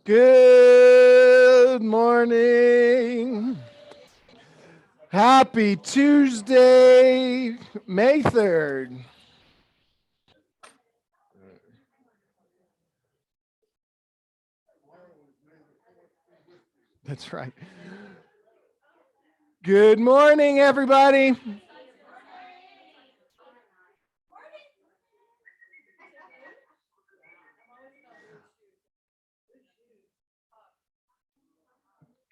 Good morning. Happy Tuesday, May 3rd. That's right. Good morning, everybody.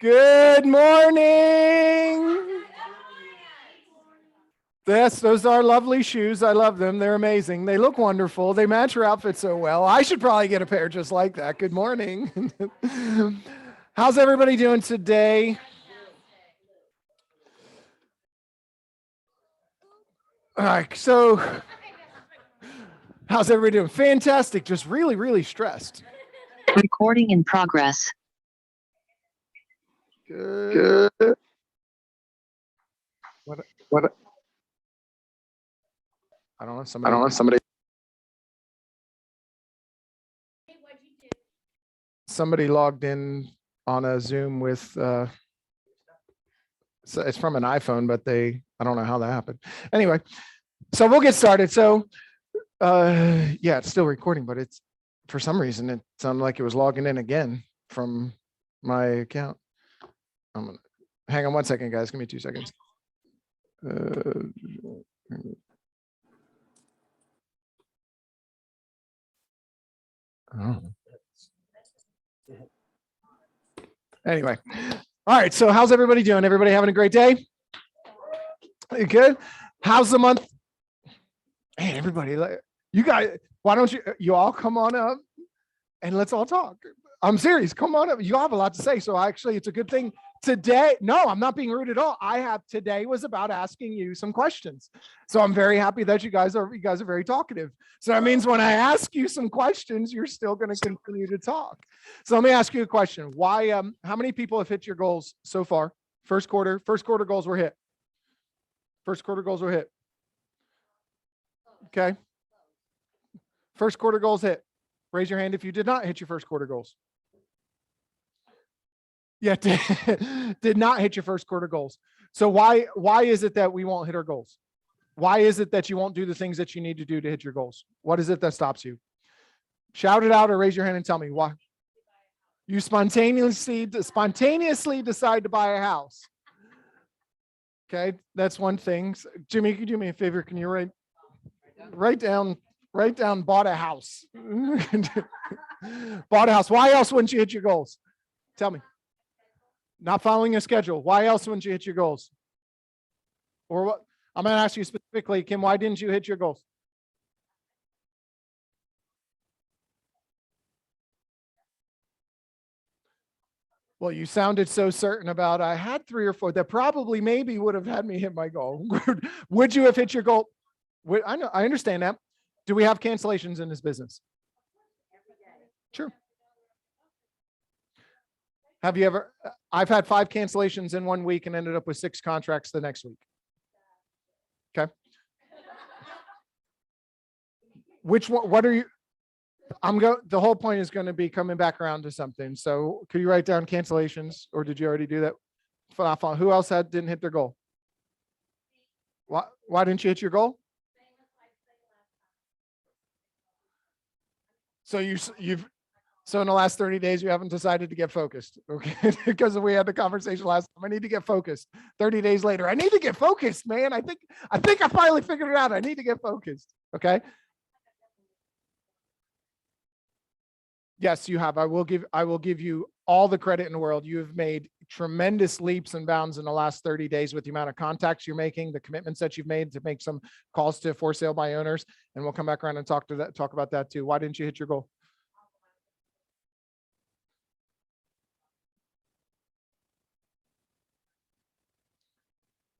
Good morning. Those are lovely shoes. I love them. They're amazing. They look wonderful. They match your outfit so well. I should probably get a pair just like that. Good morning. How's everybody doing today? All right, so how's everybody doing? Fantastic. Just really, really stressed. Recording in progress. Good. What? I don't know. Somebody. Somebody logged in on a Zoom with. So it's from an iPhone, but I don't know how that happened. Anyway, so we'll get started. So, yeah, it's still recording, but it's for some reason it sounded like it was logging in again from my account. Hang on one second, guys. Give me 2 seconds. Anyway, all right. So how's everybody doing? Everybody having a great day? Good. How's the month? Hey, everybody, you guys, why don't you all come on up and let's all talk. I'm serious. Come on up. You all have a lot to say. So actually, it's a good thing today. No, I'm not being rude at all. Today was about asking you some questions. So I'm very happy that you guys are very talkative. So that means when I ask you some questions, you're still going to continue to talk. So let me ask you a question. Why, how many people have hit your goals so far? First quarter goals were hit. First quarter goals were hit. Okay. First quarter goals hit. Raise your hand if you did not hit your first quarter goals. Yeah, did not hit your first quarter goals. So why is it that we won't hit our goals? Why is it that you won't do the things that you need to do to hit your goals? What is it that stops you? Shout it out or raise your hand and tell me why. You spontaneously decide to buy a house. Okay, that's one thing. Jimmy, can you do me a favor? Can you write down bought a house. Bought a house. Why else wouldn't you hit your goals? Tell me. Not following a schedule. Why else wouldn't you hit your goals? Or what? I'm going to ask you specifically, Kim, why didn't you hit your goals? Well, you sounded so certain about I had 3 or 4 that probably maybe would have had me hit my goal. Would you have hit your goal? I know, I understand that. Do we have cancellations in this business? Sure. Have you ever? I've had 5 cancellations in 1 week and ended up with 6 contracts the next week. Okay. Which one? What are you? The whole point is going to be coming back around to something. So could you write down cancellations, or did you already do that? Who else didn't hit their goal? Why didn't you hit your goal? So so in the last 30 days, you haven't decided to get focused, okay? Because we had the conversation last time. I need to get focused. 30 days later, I need to get focused, man. I think I finally figured it out. I need to get focused, okay? Yes, you have. I will give you all the credit in the world. You have made tremendous leaps and bounds in the last 30 days with the amount of contacts you're making, the commitments that you've made to make some calls to for sale by owners. And we'll come back around and talk about that too. Why didn't you hit your goal?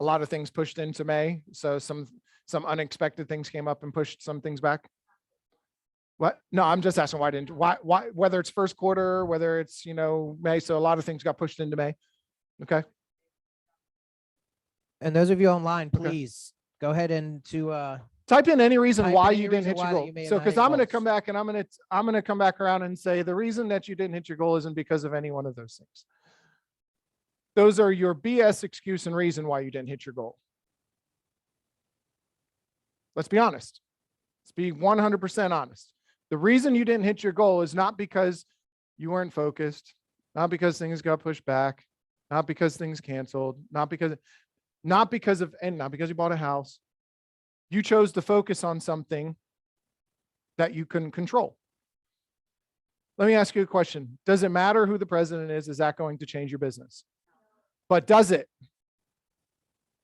A lot of things pushed into May. So some unexpected things came up and pushed some things back. What? No, I'm just asking why, whether it's first quarter, whether it's, May. So a lot of things got pushed into May. Okay. And those of you online, please go ahead and to Type in any reason Type why in any you didn't reason hit your why that goal. you may have So, not because hit I'm going to goals. come back and I'm going to come back around and say the reason that you didn't hit your goal isn't because of any one of those things. Those are your BS excuse and reason why you didn't hit your goal. Let's be honest. Let's be 100% honest. The reason you didn't hit your goal is not because you weren't focused, not because things got pushed back, not because things canceled, not because you bought a house. You chose to focus on something that you couldn't control. Let me ask you a question. Does it matter who the president is? Is that going to change your business? But does it?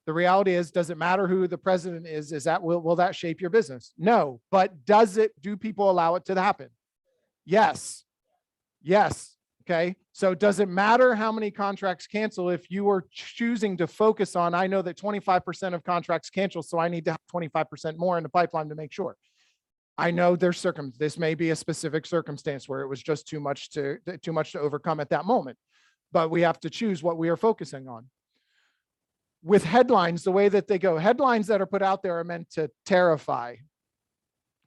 The reality is, does it matter who the president is? Will that shape your business? No. But do people allow it to happen? Yes. Yes. Okay. So does it matter how many contracts cancel if you are choosing to focus on, I know that 25% of contracts cancel, so I need to have 25% more in the pipeline to make sure. I know this may be a specific circumstance where it was just too much to overcome at that moment, but we have to choose what we are focusing on. With headlines, the way that they go, headlines that are put out there are meant to terrify,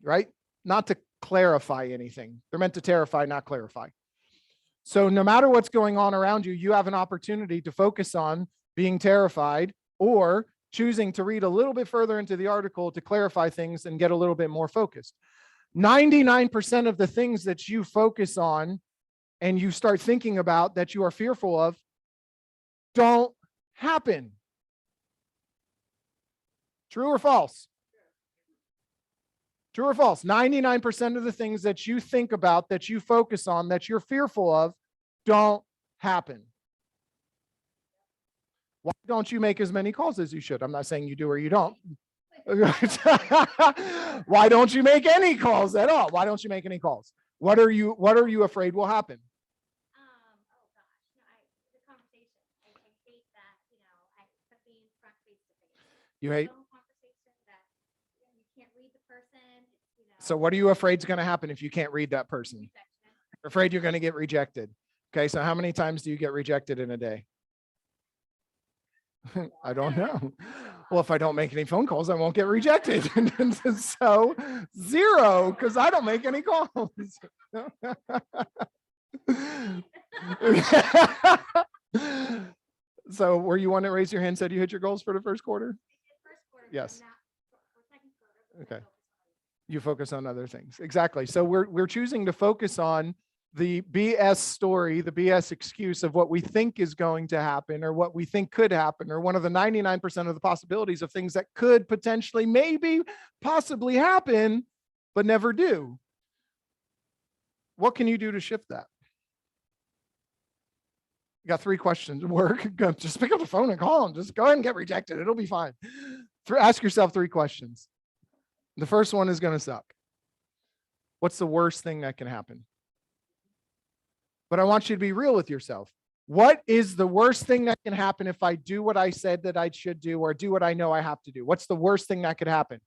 right? Not to clarify anything. They're meant to terrify, not clarify. So no matter what's going on around you, you have an opportunity to focus on being terrified or choosing to read a little bit further into the article to clarify things and get a little bit more focused. 99% of the things that you focus on and you start thinking about that you are fearful of don't happen. True or false? True or false? 99% of the things that you think about, that you focus on, that you're fearful of, don't happen. Why don't you make as many calls as you should? I'm not saying you do or you don't. Why don't you make any calls at all? Why don't you make any calls? What are you afraid will happen? The conversation. I hate that, being front face to face. You hate? Conversation that you can't read the person. So what are you afraid is going to happen if you can't read that person? You're afraid you're going to get rejected. Okay, so how many times do you get rejected in a day? I don't know. Well, if I don't make any phone calls, I won't get rejected. So 0, because I don't make any calls. So were you one that raised your hand, said you hit your goals for the first quarter? Yes. Okay. You focus on other things. Exactly. So we're choosing to focus on the BS story, the BS excuse of what we think is going to happen or what we think could happen, or one of the 99% of the possibilities of things that could potentially, maybe, possibly happen, but never do. What can you do to shift that? You got 3 questions. Work. Just pick up the phone and call them. Just go ahead and get rejected. It'll be fine. Ask yourself 3 questions. The first one is going to suck. What's the worst thing that can happen? But I want you to be real with yourself. What is the worst thing that can happen if I do what I said that I should do or do what I know I have to do? What's the worst thing that could happen?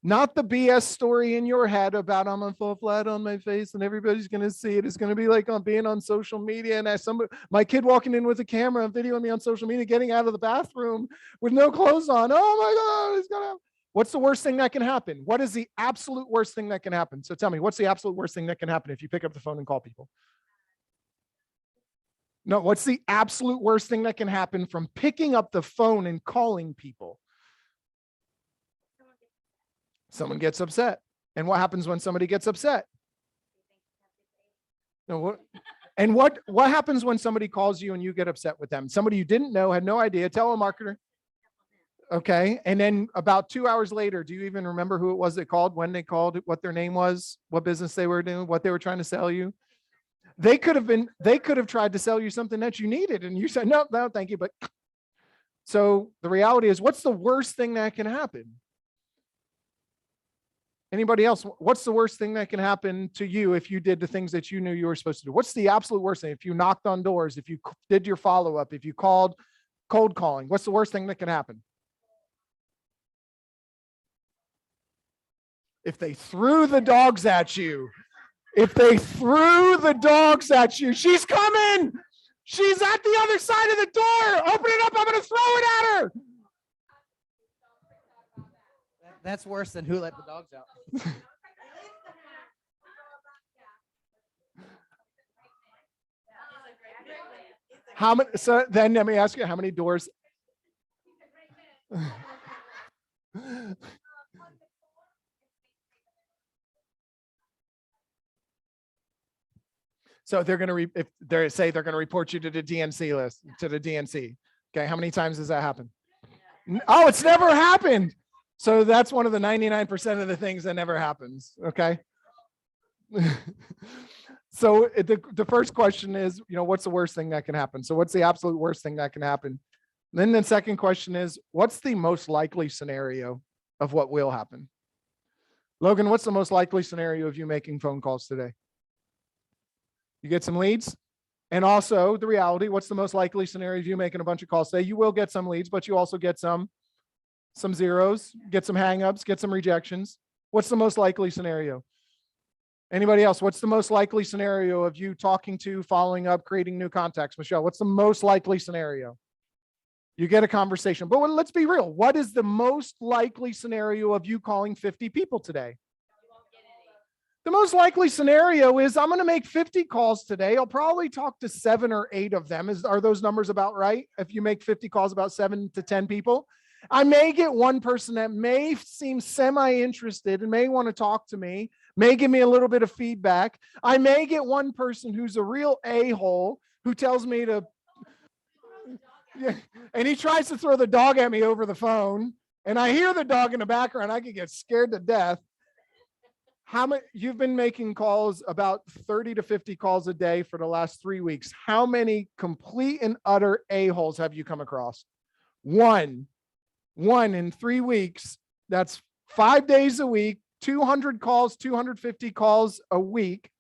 Not the BS story in your head about I'm gonna fall flat on my face and everybody's going to see it. It's going to be like I'm being on social media and as my kid walking in with a camera and videoing me on social media, getting out of the bathroom with no clothes on. Oh my God, it's gonna happen. What's the worst thing that can happen? What is the absolute worst thing that can happen? So tell me, what's the absolute worst thing that can happen if you pick up the phone and call people? No, what's the absolute worst thing that can happen from picking up the phone and calling people? Someone gets upset. And what happens when somebody gets upset? No, what happens when somebody calls you and you get upset with them? Somebody you didn't know, had no idea, telemarketer. Okay. And then about 2 hours later, do you even remember who it was that called, when they called, what their name was, what business they were doing, what they were trying to sell you? They could have tried to sell you something that you needed and you said, no, thank you. But so the reality is, what's the worst thing that can happen? Anybody else? What's the worst thing that can happen to you if you did the things that you knew you were supposed to do? What's the absolute worst thing? If you knocked on doors, if you did your follow-up, if you called cold calling, what's the worst thing that can happen? If they threw the dogs at you. If they threw the dogs at you, she's coming. She's at the other side of the door. Open it up. I'm going to throw it at her. That's worse than who let the dogs out. How many? So then let me ask you, how many doors? So they're going to if they say they're going to report you to the DNC list, to the DNC. Okay, how many times does that happen? Oh, it's never happened. So that's one of the 99% of the things that never happens. Okay. So the first question is, what's the worst thing that can happen? So what's the absolute worst thing that can happen? Then the second question is, what's the most likely scenario of what will happen? Logan, what's the most likely scenario of you making phone calls today? You get some leads? And also the reality, what's the most likely scenario of you making a bunch of calls today? You will get some leads, but you also get some zeros, get some hangups, get some rejections. What's the most likely scenario? Anybody else? What's the most likely scenario of you talking to, following up, creating new contacts? Michelle, what's the most likely scenario? You get a conversation. But let's be real. What is the most likely scenario of you calling 50 people today? The most likely scenario is I'm going to make 50 calls today. I'll probably talk to 7 or 8 of them. Are those numbers about right? If you make 50 calls, about 7 to 10 people. I may get one person that may seem semi-interested and may want to talk to me, may give me a little bit of feedback. I may get one person who's a real a-hole who tells me to, yeah, and he tries to throw the dog at me over the phone, and I hear the dog in the background. I could get scared to death. How many? You've been making calls, about 30 to 50 calls a day for the last 3 weeks. How many complete and utter a-holes have you come across? One in 3 weeks. That's 5 days a week, 200 calls, 250 calls a week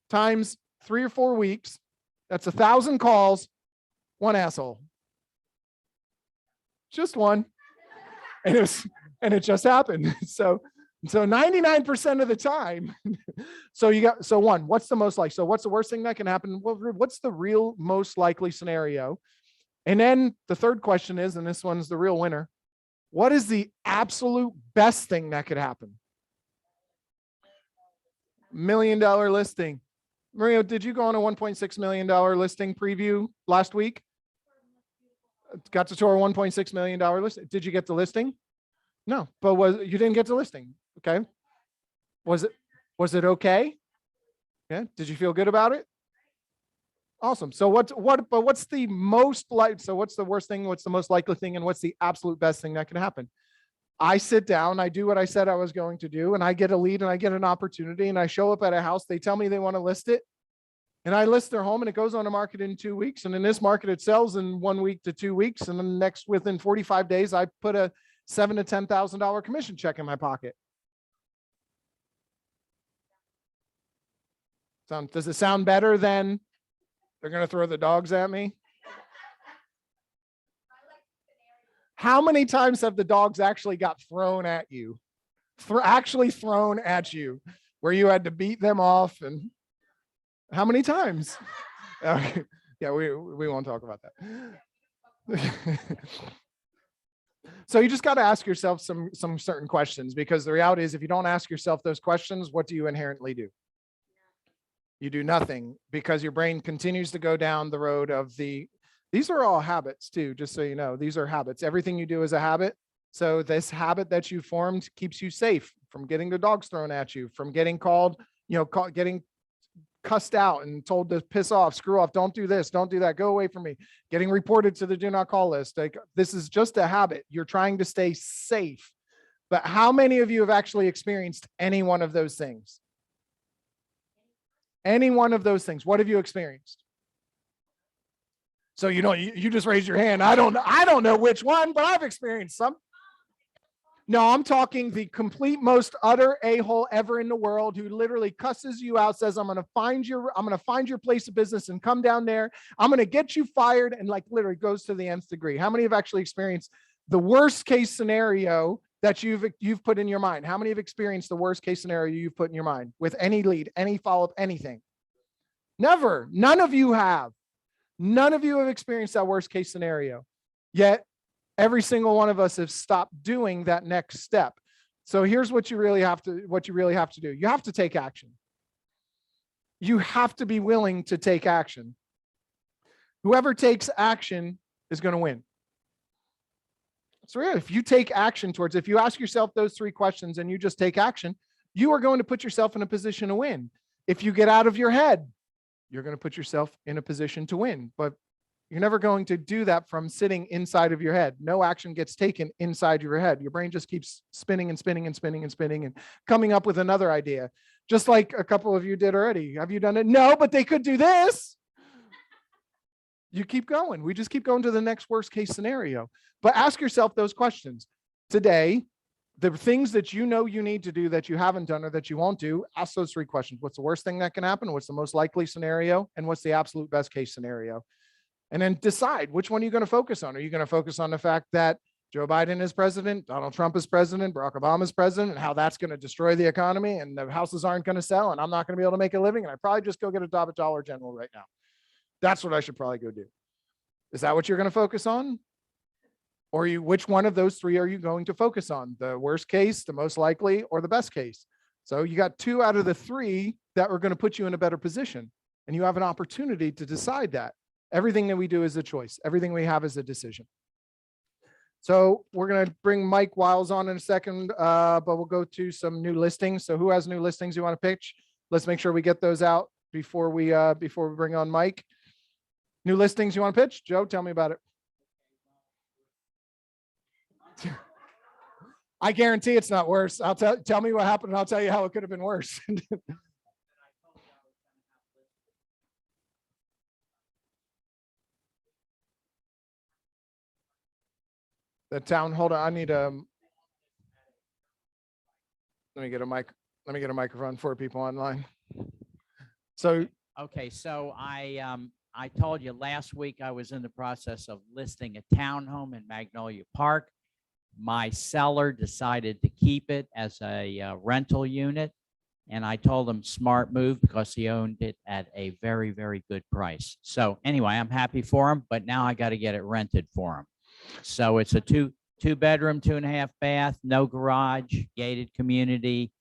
times 3 or 4 weeks. That's 1,000 calls, one asshole. Just one. And it just happened. So 99% of the time. So one, what's the most likely? So what's the worst thing that can happen? Well, what's the real most likely scenario? And then the third question is, and this one's the real winner, what is the absolute best thing that could happen? $1 million listing. Mario, did you go on a $1.6 million listing preview last week? Got to tour $1.6 million listing. Did you get the listing? No, but you didn't get the listing. Okay. Was it okay? Yeah. Did you feel good about it? Awesome. So what's the most so what's the worst thing? What's the most likely thing? And what's the absolute best thing that can happen? I sit down, I do what I said I was going to do, and I get a lead and I get an opportunity, and I show up at a house. They tell me they want to list it, and I list their home, and it goes on the market in 2 weeks. And in this market, it sells in 1 week to 2 weeks. And then within 45 days, I put a $7,000 to $10,000 commission check in my pocket. Does it sound better than they're going to throw the dogs at me? How many times have the dogs actually got thrown at you? Actually thrown at you, where you had to beat them off? And how many times? Yeah, we won't talk about that. So you just got to ask yourself some certain questions, because the reality is, if you don't ask yourself those questions, what do you inherently do? You do nothing, because your brain continues to go down the road of these are all habits too, just so you know. These are habits. Everything you do is a habit. So this habit that you formed keeps you safe from getting the dogs thrown at you, from getting called, getting cussed out and told to piss off, screw off, don't do this, don't do that, go away from me, getting reported to the do not call list. Like, this is just a habit. You're trying to stay safe. But how many of you have actually experienced any one of those things? Any one of those things. What have you experienced? So, you just raised your hand. I don't know which one, but I've experienced some. No, I'm talking the complete most utter a-hole ever in the world, who literally cusses you out, says, I'm going to find your place of business and come down there. I'm going to get you fired, and like literally goes to the nth degree. How many have actually experienced the worst case scenario that you've put in your mind? How many have experienced the worst case scenario you've put in your mind with any lead, any follow-up, anything? Never. None of you have. None of you have experienced that worst case scenario. Yet every single one of us have stopped doing that next step. So here's what you really have to do. You have to take action. You have to be willing to take action. Whoever takes action is going to win. So if you take action towards, if you ask yourself those 3 questions and you just take action, you are going to put yourself in a position to win. If you get out of your head, you're going to put yourself in a position to win. But you're never going to do that from sitting inside of your head. No action gets taken inside your head. Your brain just keeps spinning and spinning and spinning and spinning and coming up with another idea, just like a couple of you did already. Have you done it? No, but they could do this. You keep going. We just keep going to the next worst case scenario. But ask yourself those questions. Today, the things that you know you need to do that you haven't done or that you won't do, ask those 3 questions. What's the worst thing that can happen? What's the most likely scenario? And what's the absolute best case scenario? And then decide which one you're going to focus on. Are you going to focus on the fact that Joe Biden is president, Donald Trump is president, Barack Obama is president, and how that's going to destroy the economy and the houses aren't going to sell and I'm not going to be able to make a living and I probably just go get a job at Dollar General right now. That's what I should probably go do. Is that what you're going to focus on? Or which one of those 3 are you going to focus on? The worst case, the most likely, or the best case? So you got 2 out of the 3 that are going to put you in a better position. And you have an opportunity to decide that. Everything that we do is a choice. Everything we have is a decision. So we're going to bring Mike Wiles on in a second, but we'll go to some new listings. So who has new listings you want to pitch? Let's make sure we get those out before we bring on Mike. New listings you want to pitch? Joe, tell me about it. I guarantee it's not worse. Tell me what happened and I'll tell you how it could have been worse. The town, hold on, I need let me get a microphone for people online. So Okay, so I told you last week I was in the process of listing a townhome in Magnolia Park. My seller decided to keep it as a rental unit, and I told him smart move because he owned it at a very, very good price. So anyway, I'm happy for him, but now I got to get it rented for him. So it's a two bedroom, 2.5 bath, no garage, gated community,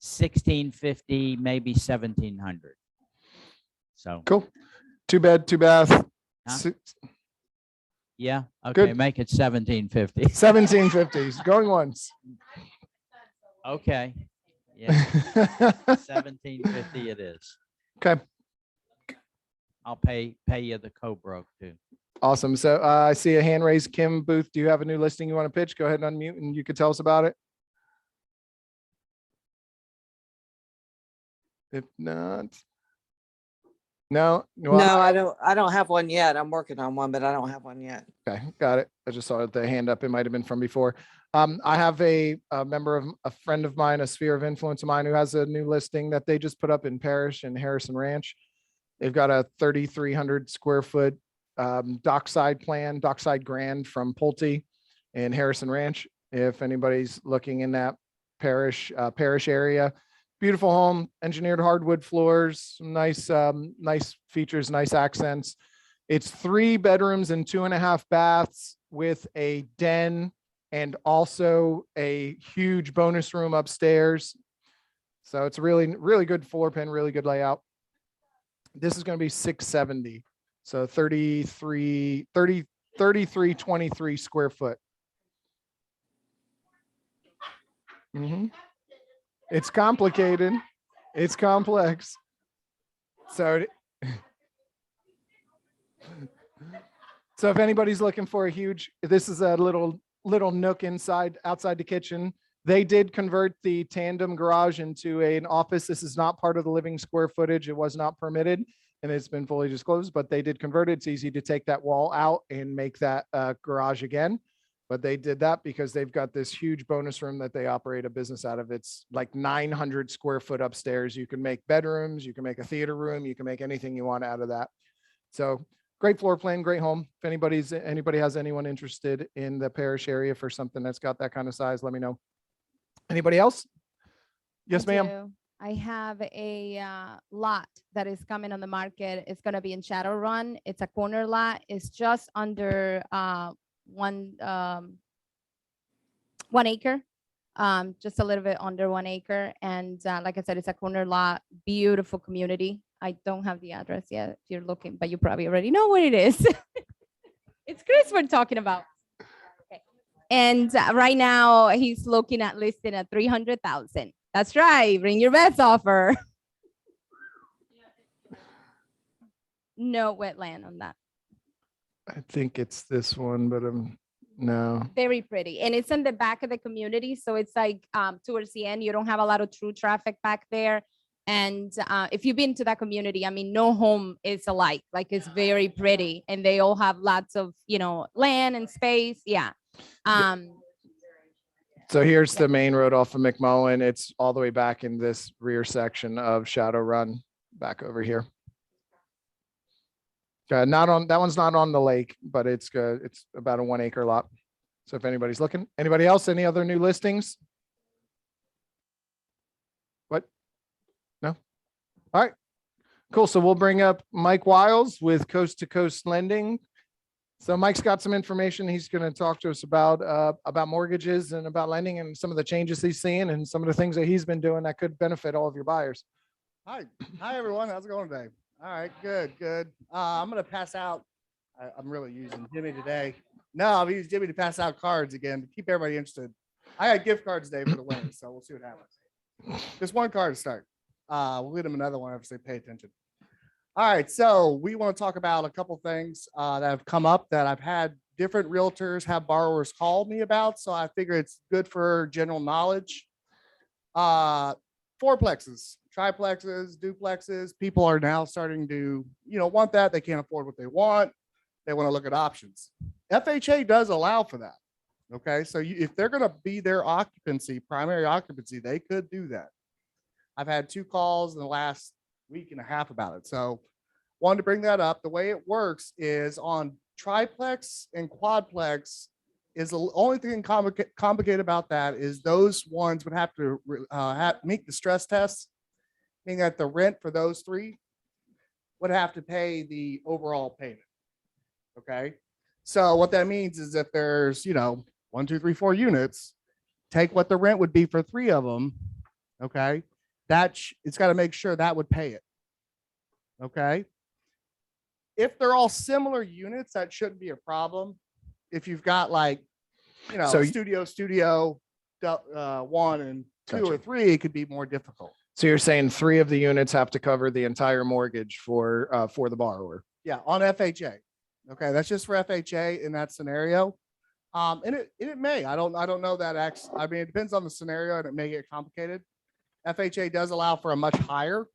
1,650, maybe 1,700. So cool. 2 bed, 2 bath. Huh? Yeah. Okay. Good. Make it 1,750. 1750s going once. Okay. Yeah. 1,750 it is. Okay. I'll pay you the co-broke too. Awesome. So I see a hand raised. Kim Booth, do you have a new listing you want to pitch? Go ahead and unmute and you can tell us about it. If not, no. No, I don't have one yet. I'm working on one, but I don't have one yet. Okay, got it. I just saw the hand up. It might have been from before. I have a member of a friend of mine, a sphere of influence of mine, who has a new listing that they just put up in Parrish and Harrison Ranch. They've got a 3,300 square foot dockside grand from Pulte and Harrison Ranch. If anybody's looking in that Parrish area, beautiful home, engineered hardwood floors, nice features, nice accents. It's 3 bedrooms and 2.5 baths with a den and also a huge bonus room upstairs. So it's a really, really good floor plan, really good layout. This is going to be 670. So 3323 square foot. It's complicated. It's complex. So if anybody's looking for a huge, this is a little nook outside the kitchen. They did convert the tandem garage into an office. This is not part of the living square footage. It was not permitted and it's been fully disclosed, but they did convert it. It's easy to take that wall out and make that garage again. But they did that because they've got this huge bonus room that they operate a business out of. It's like 900 square foot upstairs. You can make bedrooms, you can make a theater room, you can make anything you want out of that. So great floor plan, great home. If anybody has anyone interested in the Parrish area for something that's got that kind of size, let me know. Anybody else? Yes, ma'am. I have a lot that is coming on the market. It's going to be in Shadow Run. It's a corner lot. It's just under 1 acre, just a little bit under 1 acre. And like I said, it's a corner lot, beautiful community. I don't have the address yet if you're looking, but you probably already know what it is. It's Chris we're talking about. Okay. And right now he's looking at listing at 300,000. That's right. Bring your best offer. No wetland on that. I think it's this one, but no. Very pretty. And it's in the back of the community. So it's like towards the end, you don't have a lot of through traffic back there. And if you've been to that community, I mean, no home is alike. Like it's very pretty and they all have lots of, land and space. Yeah. So here's the main road off of McMullen. It's all the way back in this rear section of Shadow Run back over here. Not on that one's not on the lake, but it's good. It's about a 1 acre lot. So if anybody's looking, anybody else, any other new listings? What? No? All right, cool. So we'll bring up Mike Wiles with Coast to Coast Lending. So Mike's got some information he's going to talk to us about mortgages and about lending and some of the changes he's seeing and some of the things that he's been doing that could benefit all of your buyers. Hi everyone. How's it going today? All right, good. I'm gonna pass out. I'm really using Jimmy today. No, I'm using Jimmy to pass out cards again to keep everybody interested. I got gift cards today for the winners, so we'll see what happens. Just one card to start. We'll lead them another one if they pay attention. All right, so we want to talk about a couple things that have come up that I've had different realtors have borrowers call me about. So I figure it's good for general knowledge. Fourplexes, triplexes, duplexes. People are now starting to, want that. They can't afford what they want. They want to look at options. FHA does allow for that. Okay, so if they're going to be their occupancy, primary occupancy, they could do that. I've had 2 calls in the last week and a half about it. So wanted to bring that up. The way it works is on triplex and quadplex is the only thing complicated about that is those ones would have to meet the stress tests, meaning that the rent for those 3 would have to pay the overall payment. Okay. So what that means is if there's, 1, 2, 3, 4 units, take what the rent would be for 3 of them. Okay. It's got to make sure that would pay it. Okay. If they're all similar units, that shouldn't be a problem. If you've got like, So studio, 1 and 2 Gotcha. or 3, it could be more difficult. So you're saying 3 of the units have to cover the entire mortgage for the borrower. Yeah, on FHA. Okay, that's just for FHA in that scenario. And it may. I don't know that I mean, it depends on the scenario and it may get complicated. FHA does allow for a much higher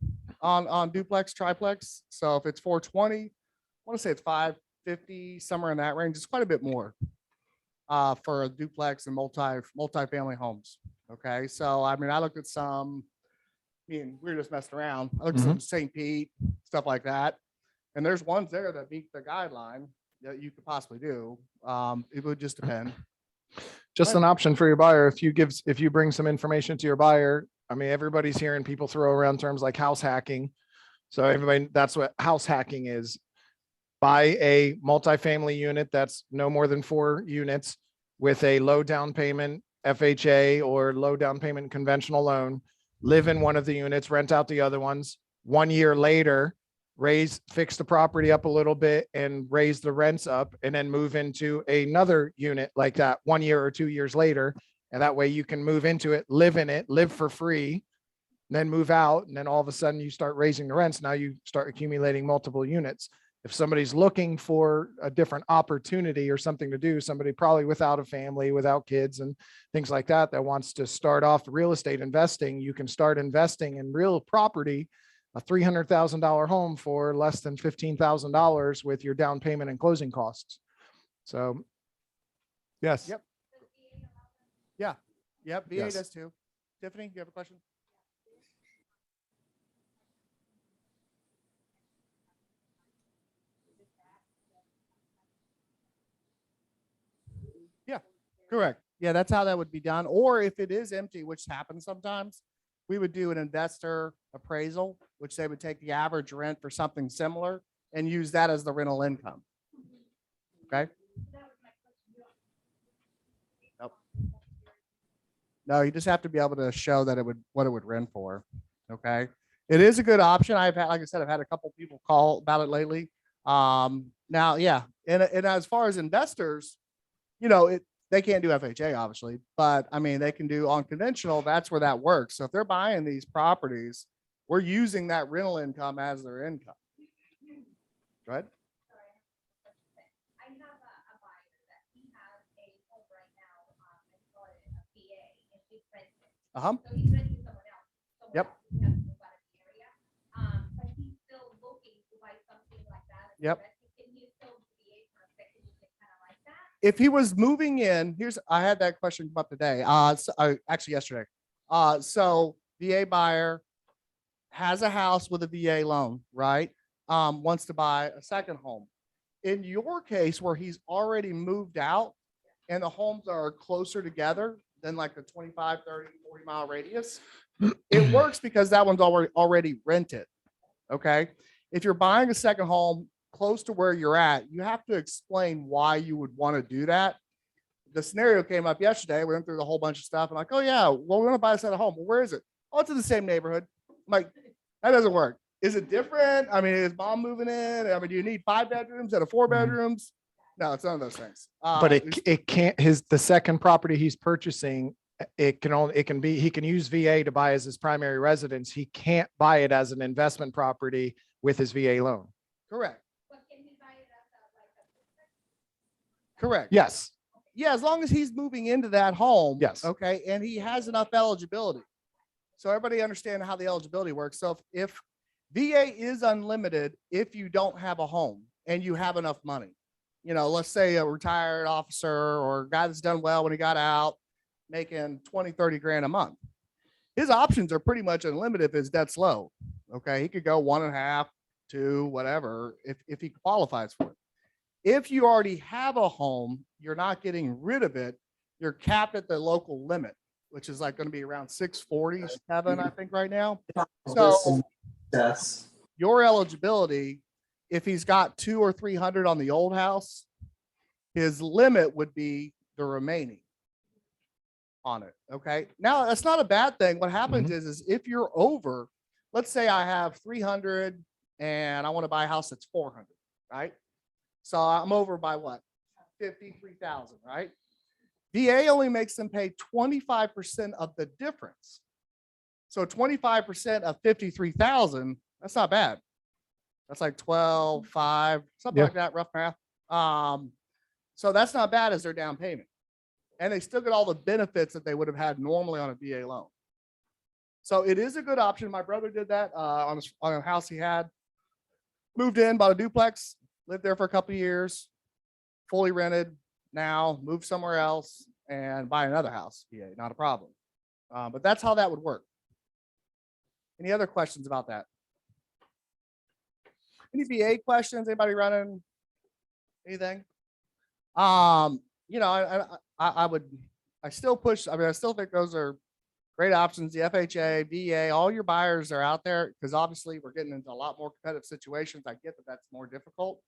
on duplex, triplex. So if it's 420, I want to say it's 550, somewhere in that range. It's quite a bit more for a duplex and multi-family homes. Okay, so I mean, I looked at some. We were just messing around. I looked at some St. Pete, stuff like that. And there's ones there that meet the guideline that you could possibly do. It would just depend. Just an option for your buyer. If you bring some information to your buyer, I mean, everybody's hearing people throw around terms like house hacking. So everybody, that's what house hacking is. Buy a multifamily unit that's no more than 4 units with a low down payment FHA or low down payment conventional loan. Live in one of the units, rent out the other ones. 1 year later, fix the property up a little bit and raise the rents up, and then move into another unit like that 1 year or 2 years later. And that way you can move into it, live for free, then move out. And then all of a sudden you start raising the rents. Now you start accumulating multiple units. If somebody's looking for a different opportunity or something to do, somebody probably without a family, without kids and things like that, that wants to start off real estate investing, you can start investing in real property, a $300,000 home for less than $15,000 with your down payment and closing costs. So, yes. Yep. Yep. VA Yes. does too. Tiffany, you have a question? Yeah, correct. Yeah, that's how that would be done. Or if it is empty, which happens sometimes, we would do an investor appraisal, which they would take the average rent for something similar and use that as the rental income. Okay. No, you just have to be able to show that what it would rent for. Okay. It is a good option. I've had, like I said, I've had a couple people call about it lately. Now, yeah. And as far as investors, they can't do FHA obviously, but I mean, they can do unconventional. That's where that works. So if they're buying these properties, we're using that rental income as their income. Right? I have a buyer that he has a home right now, and started a VA, and she's renting. Uh-huh. So he's renting someone else. Yep. He has to move out of the area. But he's still looking to buy something like that. as a Yep. rental. Can he still VA for a second, kind of like that? If he was moving in, I had that question come up today. Actually yesterday. So VA buyer has a house with a VA loan, right? Wants to buy a second home. In your case, where he's already moved out and the homes are closer together than like the 25, 30, 40-mile radius, it works because that one's already rented. Okay. If you're buying a second home close to where you're at, you have to explain why you would want to do that. The scenario came up yesterday. We went through the whole bunch of stuff. I'm like, oh yeah, well, we're going to buy a second home. Well, where is it? Oh, it's in the same neighborhood. I'm like, that doesn't work. Is it different? I mean, is mom moving in? I mean, do you need 5 bedrooms instead of 4 bedrooms? No, it's none of those things. But it can't, the second property he's purchasing, he can use VA to buy as his primary residence. He can't buy it as an investment property with his VA loan. Correct. But can he buy it as a Correct. Yes. Yeah, as long as he's moving into that home. Yes. Okay. And he has enough eligibility. So everybody understand how the eligibility works. So if VA is unlimited, if you don't have a home and you have enough money, let's say a retired officer or a guy that's done well when he got out, making 20, 30 grand a month. His options are pretty much unlimited if his debt's low. Okay. He could go 1.5, 2, whatever, if he qualifies for it. If you already have a home, you're not getting rid of it. You're capped at the local limit, which is like going to be around 647, I think right now. So your eligibility, if he's got 200 or 300 on the old house, his limit would be the remaining on it. Okay. Now that's not a bad thing. What happens is if you're over, let's say I have 300 and I want to buy a house that's 400, right? So I'm over by what? 53,000, right? VA only makes them pay 25% of the difference. So 25% of 53,000, that's not bad. That's like 12,500, something like that, rough math. So that's not bad as their down payment. And they still get all the benefits that they would have had normally on a VA loan. So it is a good option. My brother did that on a house he had. Moved in, bought a duplex, lived there for a couple of years, fully rented. Now move somewhere else and buy another house. VA, not a problem. But that's how that would work. Any other questions about that? Any VA questions? Anybody running anything? I still push. I mean, I still think those are great options. The FHA, VA, all your buyers are out there because obviously we're getting into a lot more competitive situations. I get that that's more difficult.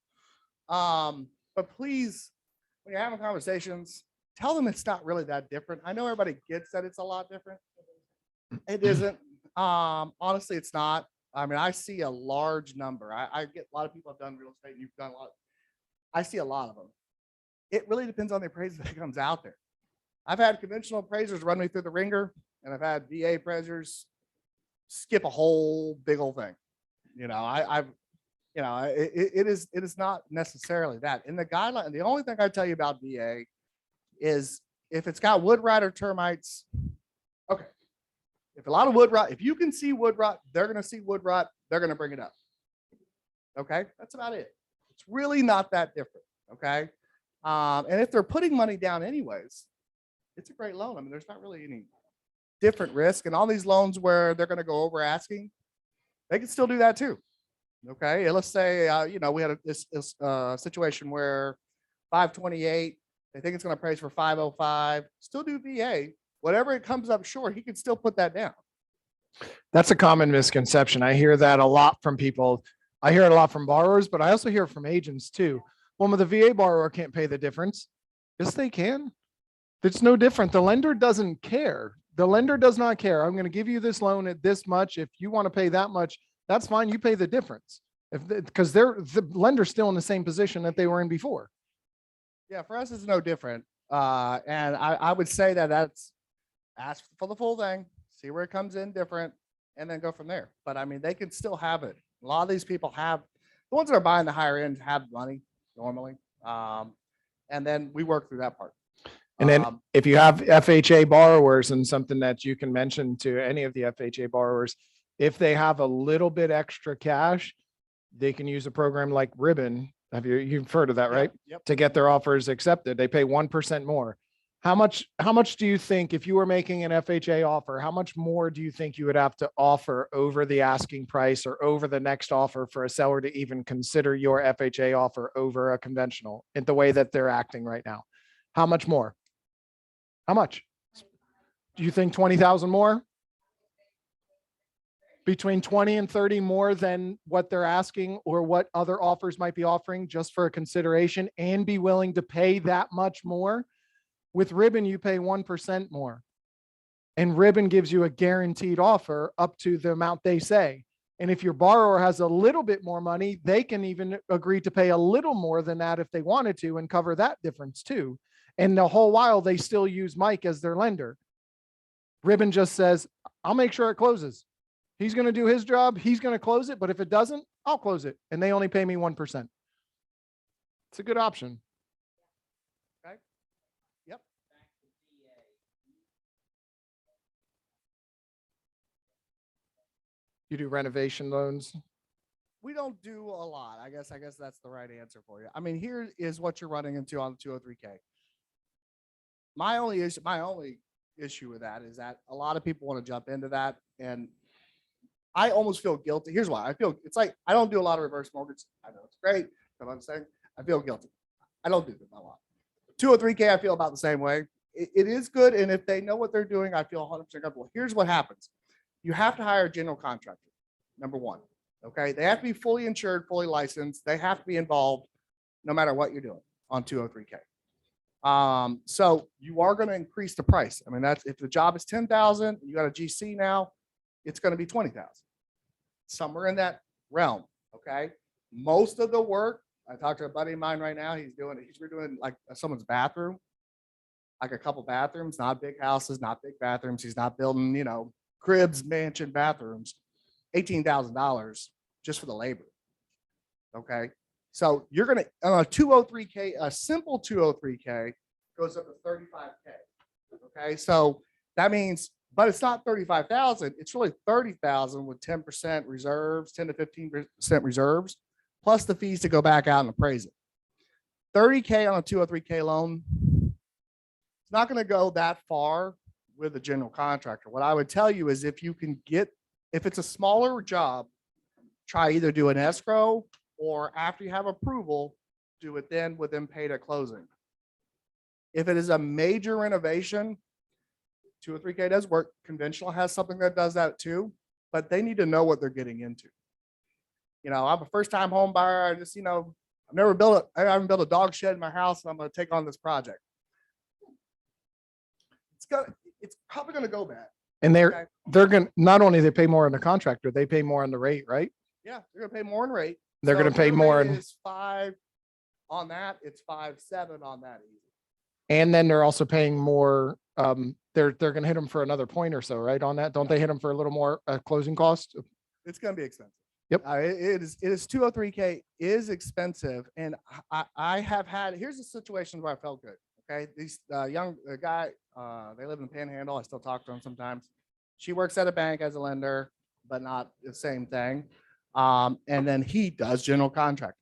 But please, when you're having conversations, tell them it's not really that different. I know everybody gets that it's a lot different. It isn't. Honestly, it's not. I mean, I see a large number. I get a lot of people have done real estate and you've done a lot. I see a lot of them. It really depends on the appraiser that comes out there. I've had conventional appraisers run me through the ringer, and I've had VA appraisers skip a whole big old thing. It is not necessarily that. In the guideline, the only thing I tell you about VA is if it's got wood rot or termites, okay. If a lot of wood rot, if you can see wood rot, they're going to see wood rot, they're going to bring it up. Okay, that's about it. It's really not that different. Okay. And if they're putting money down anyways, it's a great loan. I mean, there's not really any different risk. And all these loans where they're going to go over asking, they can still do that too. Okay. And let's say, we had this situation where 528, they think it's going to price for 505, still do VA. Whatever it comes up short, he can still put that down. That's a common misconception. I hear that a lot from people. I hear it a lot from borrowers, but I also hear it from agents too. Well, the VA borrower can't pay the difference. Yes, they can. It's no different. The lender doesn't care. The lender does not care. I'm going to give you this loan at this much. If you want to pay that much, that's fine. You pay the difference. Because the lender's still in the same position that they were in before. Yeah, for us, it's no different. And I would say that that's ask for the full thing, see where it comes in different, and then go from there. But I mean, they can still have it. A lot of these people have, the ones that are buying the higher end have money normally. And then we work through that part. And then if you have FHA borrowers, and something that you can mention to any of the FHA borrowers, if they have a little bit extra cash, they can use a program like Ribbon. You've heard of that, right? Yep. To get their offers accepted, they pay 1% more. How much do you think, if you were making an FHA offer, how much more do you think you would have to offer over the asking price or over the next offer for a seller to even consider your FHA offer over a conventional in the way that they're acting right now? How much more? How much? Do you think 20,000 more? Between 20 and 30 more than what they're asking or what other offers might be offering just for a consideration, and be willing to pay that much more? With Ribbon, you pay 1% more. And Ribbon gives you a guaranteed offer up to the amount they say. And if your borrower has a little bit more money, they can even agree to pay a little more than that if they wanted to and cover that difference too. And the whole while they still use Mike as their lender. Ribbon just says, I'll make sure it closes. He's going to do his job. He's going to close it. But if it doesn't, I'll close it. And they only pay me 1%. It's a good option. Okay. Yep. You do renovation loans. We don't do a lot. I guess that's the right answer for you. I mean, here is what you're running into on the 203K. My only issue with that is that a lot of people want to jump into that, and I almost feel guilty. Here's why. I feel it's like I don't do a lot of reverse mortgage. I know it's great, but I'm saying I feel guilty. I don't do them a lot. 203K, I feel about the same way. It is good, and if they know what they're doing, I feel 100% comfortable. Here's what happens. You have to hire a general contractor, number one. Okay, they have to be fully insured, fully licensed. They have to be involved no matter what you're doing on 203K. So you are going to increase the price. I mean, that's if the job is 10,000, you got a GC now, it's going to be 20,000, somewhere in that realm. Okay, most of the work, I talked to a buddy of mine right now. He's redoing like someone's bathroom, like a couple bathrooms, not big houses, not big bathrooms. He's not building, cribs, mansion bathrooms. $18,000 just for the labor. Okay. So you're going to, on a 203K, a simple 203K goes up to 35K. Okay. So that means, but it's not 35,000. It's really 30,000 with 10% reserves, 10 to 15% reserves, plus the fees to go back out and appraise it. 30K on a 203K loan. It's not going to go that far with a general contractor. What I would tell you is if it's a smaller job, try either do an escrow or after you have approval, do it then with them paid at closing. If it is a major renovation, 203K does work. Conventional has something that does that too, but they need to know what they're getting into. I'm a first-time home buyer. I just, I haven't built a dog shed in my house, and I'm going to take on this project. It's probably going to go bad. And they're going to, not only they pay more on the contractor, they pay more on the rate, right? Yeah, they're going to pay more in rate. They're going to pay more. Is 5 on that. It's 5.7 on that. Easy. And then they're also paying more. They're going to hit them for another point or so, right? On that, don't they hit them for a little more closing cost? It's going to be expensive. Yep. It is 203K is expensive, and I have had. Here's the situation where I felt good. Okay, these young guy, they live in Panhandle. I still talk to them sometimes. She works at a bank as a lender, but not the same thing. And then he does general contracting.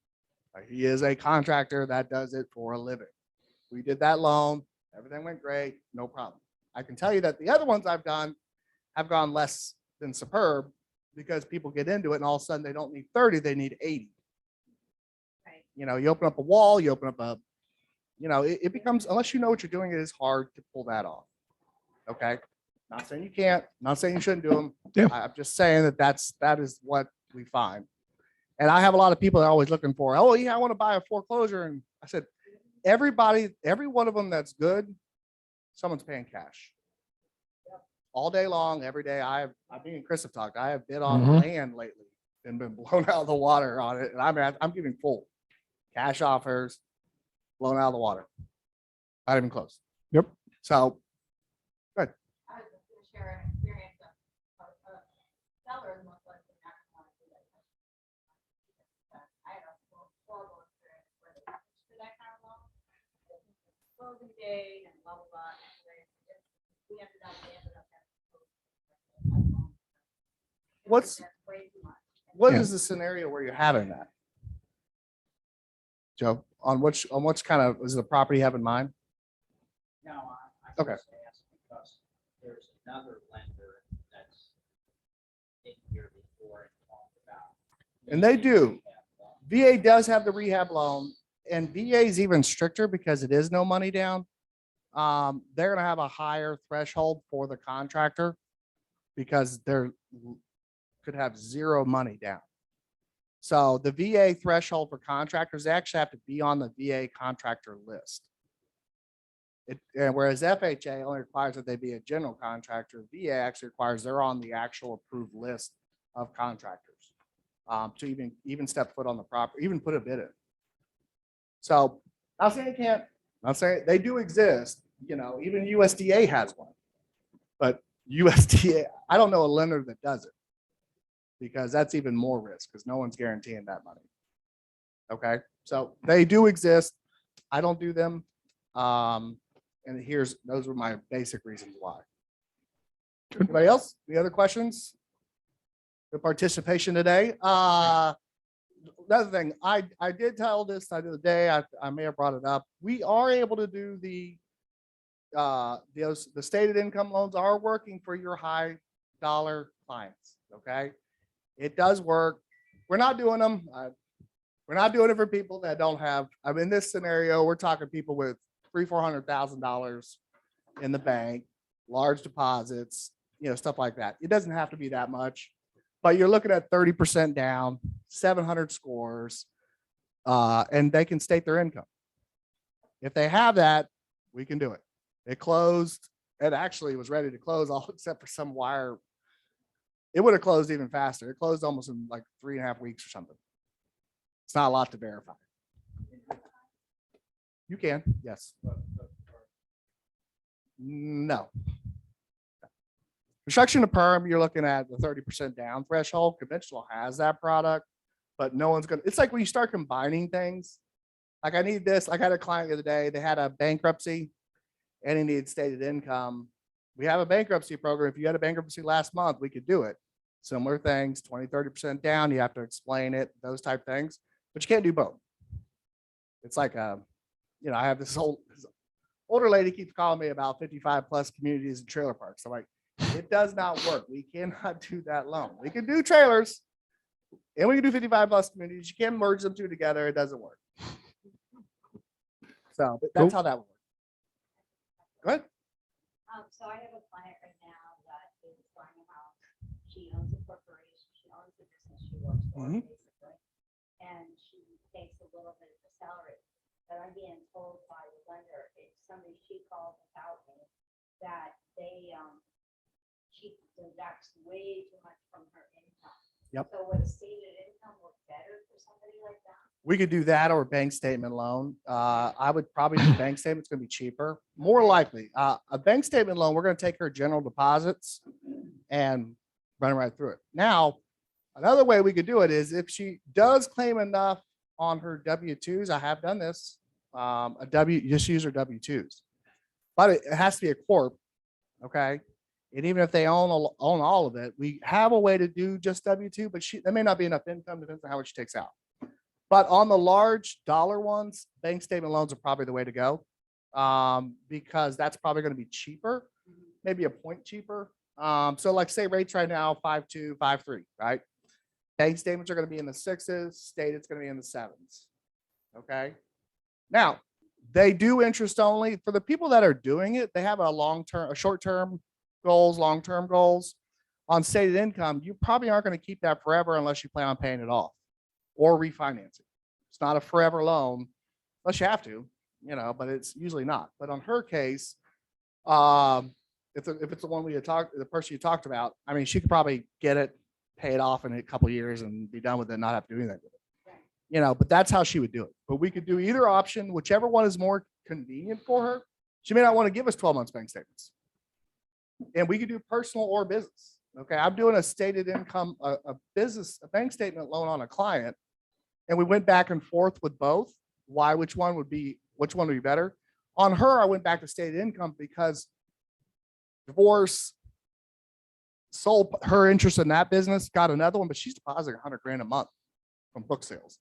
He is a contractor that does it for a living. We did that loan. Everything went great. No problem. I can tell you that the other ones I've done have gone less than superb because people get into it and all of a sudden they don't need 30, they need 80. Right. You open up a wall, you open up a, it becomes, unless you know what you're doing, it is hard to pull that off. Okay. Not saying you can't, not saying you shouldn't do them. Yeah. I'm just saying that is what we find. And I have a lot of people that are always looking for, oh yeah, I want to buy a foreclosure. And I said, every one of them that's good, someone's paying cash. all day long, every day. Me and Chris have talked. I have bid on Mhm. land lately and been blown out of the water on it. And I'm giving full cash offers, blown out of the water. Not even close. Yep. So I was just gonna share an experience of a seller most likely not want to do that. I had a horrible experience where they pitched for that kind of loan. Closing date and blah, blah, blah. Anyway, we ended up having to close. What's- That's way too much. what Yeah. is the scenario where you're having that? Joe, on which kind of, is the property you have in mind? No, I Okay. just asked because there's another lender that's in here before and talked about. And they do. Yeah. VA does have the rehab loan, and VA is even stricter because it is no money down. They're gonna have a higher threshold for the contractor because they're could have zero money down. So the VA threshold for contractors, they actually have to be on the VA contractor list. And whereas FHA only requires that they be a general contractor, VA actually requires they're on the actual approved list of contractors to even step foot on the property, even put a bid in. So not saying it can't, not saying they do exist, even USDA has one. But USDA, I don't know a lender that does it because that's even more risk because no one's guaranteeing that money. Okay, so they do exist. I don't do them. And those were my basic reasons why. Anybody else? Any other questions? The participation today. Another thing, I did tell this the other day, I may have brought it up. We are able to do the stated income loans are working for your high dollar clients. Okay. It does work. We're not doing them. We're not doing it for people that don't have, in this scenario, we're talking people with $300,000-$400,000 in the bank, large deposits, stuff like that. It doesn't have to be that much, but you're looking at 30% down, 700 scores, and they can state their income. If they have that, we can do it. It closed. It actually was ready to close all except for some wire. It would have closed even faster. It closed almost in like 3.5 weeks or something. It's not a lot to verify. You can, yes. No. Construction to perm, you're looking at the 30% down threshold. Conventional has that product, but no one's it's like when you start combining things. Like I need this. I got a client the other day, they had a bankruptcy and he needed stated income. We have a bankruptcy program. If you had a bankruptcy last month, we could do it. Similar things, 20-30% down. You have to explain it, those type things, but you can't do both. It's like, I have this older lady keeps calling me about 55+ communities and trailer parks. I'm like, it does not work. We cannot do that loan. We can do trailers and we can do 55+ communities. You can't merge them two together. It doesn't work. So but that's how that works. Go ahead. So I have a client right now that is buying a house. She owns a corporation. She owns the business she works for, basically. And she takes a little bit of the salary. But I'm being told by the lender, if somebody she called without me, that she deducts way too much from her income. Yep. So would a stated income work better for somebody like that? We could do that or a bank statement loan. I would probably do bank statement. It's going to be cheaper. More likely, a bank statement loan, we're going to take her general deposits and run right through it. Now, another way we could do it is if she does claim enough on her W-2s, I have done this, just use her W-2s, but it has to be a corp. Okay. And even if they own all of it, we have a way to do just W-2, but there may not be enough income, depends on how much she takes out. But on the large dollar ones, bank statement loans are probably the way to go because that's probably going to be cheaper, maybe a point cheaper. So like say rates right now, 5.2, 5.3, right? Bank statements are going to be in the 6s, state it's going to be in the 7s. Okay. Now they do interest only. For the people that are doing it, they have a short-term goals, long-term goals. On stated income, you probably aren't going to keep that forever unless you plan on paying it off or refinancing. It's not a forever loan unless you have to, but it's usually not. But on her case, if it's the one we had talked, the person you talked about, I mean, she could probably get it, pay it off in a couple of years and be done with it, and not have to do anything with it. You know, but that's how she would do it. But we could do either option, whichever one is more convenient for her. She may not want to give us 12 months bank statements. And we could do personal or business. Okay, I'm doing a stated income, a bank statement loan on a client. And we went back and forth with both. Why, which one would be better? On her, I went back to stated income because divorce, sold her interest in that business, got another one, but she's depositing 100 grand a month from book sales.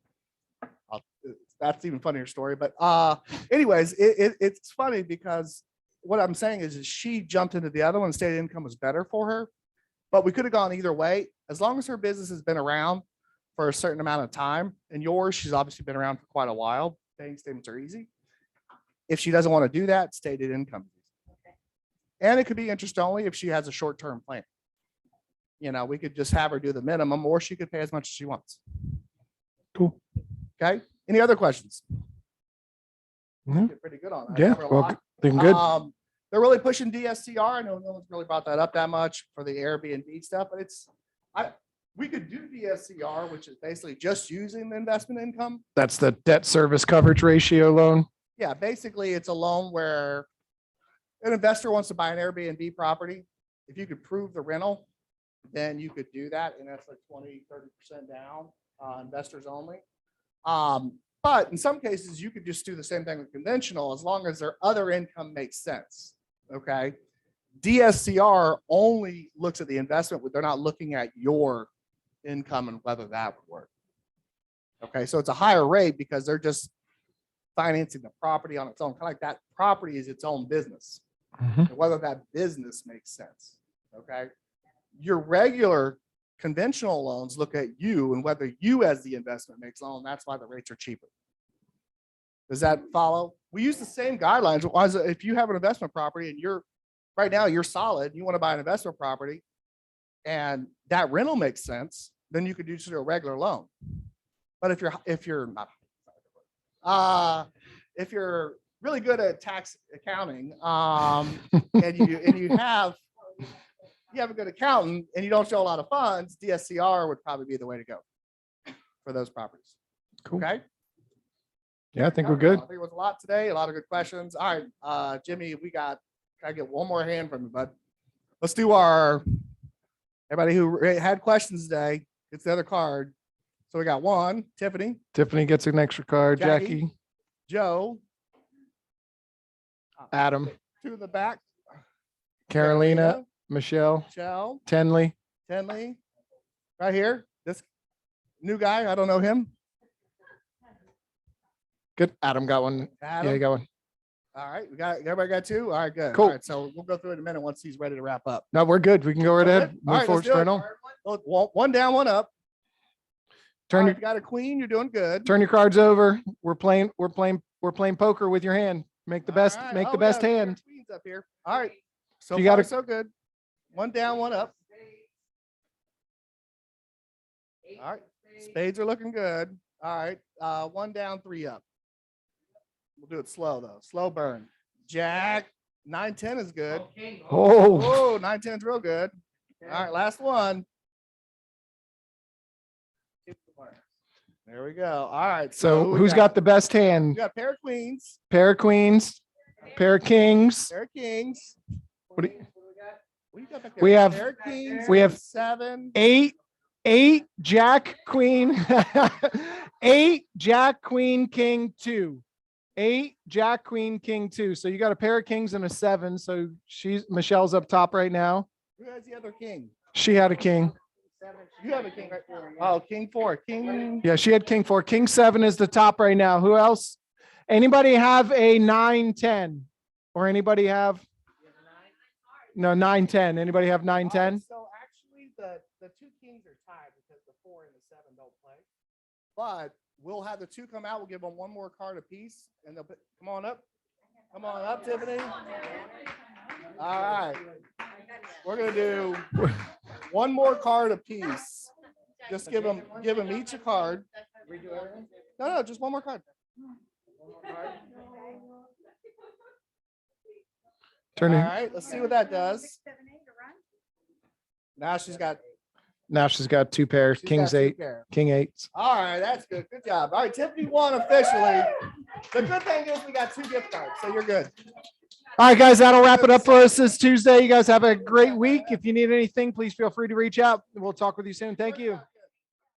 That's even funnier story. But anyways, it's funny because what I'm saying is she jumped into the other one. Stated income was better for her, but we could have gone either way. As long as her business has been around for a certain amount of time, and yours, she's obviously been around for quite a while. Bank statements are easy. If she doesn't want to do that, stated income. And it could be interest only if she has a short-term plan. You know, we could just have her do the minimum, or she could pay as much as she wants. Cool. Okay. Any other questions? Mhm. Did pretty good on that. Yeah, Covered a well, lot. doing good. They're really pushing DSCR. I know no one's really brought that up that much for the Airbnb stuff, but we could do DSCR, which is basically just using the investment income. That's the debt service coverage ratio loan. Yeah, basically it's a loan where an investor wants to buy an Airbnb property. If you could prove the rental, then you could do that. And that's like 20-30% down, investors only. But in some cases, you could just do the same thing with conventional as long as their other income makes sense. Okay. DSCR only looks at the investment. They're not looking at your income and whether that would work. Okay. So it's a higher rate because they're just financing the property on its own. Kind of like that property is its own business. Mhm. And whether that business makes sense. Okay. Your regular conventional loans look at you and whether you as the investment makes loan. That's why the rates are cheaper. Does that follow? We use the same guidelines. If you have an investment property and right now you're solid, you want to buy an investment property and that rental makes sense, then you could do just a regular loan. But if you're really good at tax accounting, and you have a good accountant and you don't show a lot of funds, DSCR would probably be the way to go for those properties. Cool. Okay. Yeah, I think we're good. I think it was a lot today, a lot of good questions. All right, Jimmy, can I get one more hand from you, bud? Let's do everybody who had questions today, it's the other card. So we got one, Tiffany, Tiffany gets an extra card. Jackie. Jackie, Joe, Adam, two in the back, Carolina, Michelle, Michelle, Tenley. Tenley, right here, this new guy, I don't know him. Good. Adam got one. Adam. Yeah, he got one. All right, everybody got two? All right, good. Cool. All right, so we'll go through it in a minute once he's ready to wrap up. No, we're good. We can go right We're ahead. good? All Move right, forward let's do it. straight on. Well, one down, one up. Turn All your right, you got a queen, you're doing good. turn your cards over. We're playing poker with your hand. Make the best, All right. make Oh, the we best got a pair of hand. queens up here. All right, so You far gotta- so good. One down, one up. All right, spades are looking good. All right, one down, three up. We'll do it slow though, slow burn. Jack, 9-10 is good. Oh, Oh, 9-10 is real good. All right, last one. There we go. All right. so who we who's got the best We hand? got a pair of queens, Pair of queens, pair of kings. pair of kings. What do you- What do you got back We there? have- Pair of kings. we have 7. Eight, Jack, Queen, 8, Jack, Queen, King, 2. 8, Jack, Queen, King, 2. So you got a pair of kings and a 7. So Michelle's up top right now. Who has the other king? She had a king. You have a king right there. Oh, king 4. King. Yeah, she had king 4. King 7 is the top right now. Who else? Anybody have a 9-10? Or anybody have? No, 9-10. Anybody have 9-10? So actually the two kings are tied because the 4 and the 7 don't play. But we'll have the 2 come out. We'll give them one more card apiece and they'll come on up. Come on up, Tiffany. All right. We're going to do one more card apiece. Just give them each a card. No, just one more card. Turn All it. right, let's see what that does. Now she's got Now she's got two pairs, she's got kings two eight, pair. king eights. All right, that's good. Good job. All right, Tiffany won officially. The good thing is we got 2 gift cards, so you're good. All right, guys, that'll wrap it up for us this Tuesday. You guys have a great week. If you need anything, please feel free to reach out. We'll talk with you soon. Thank you.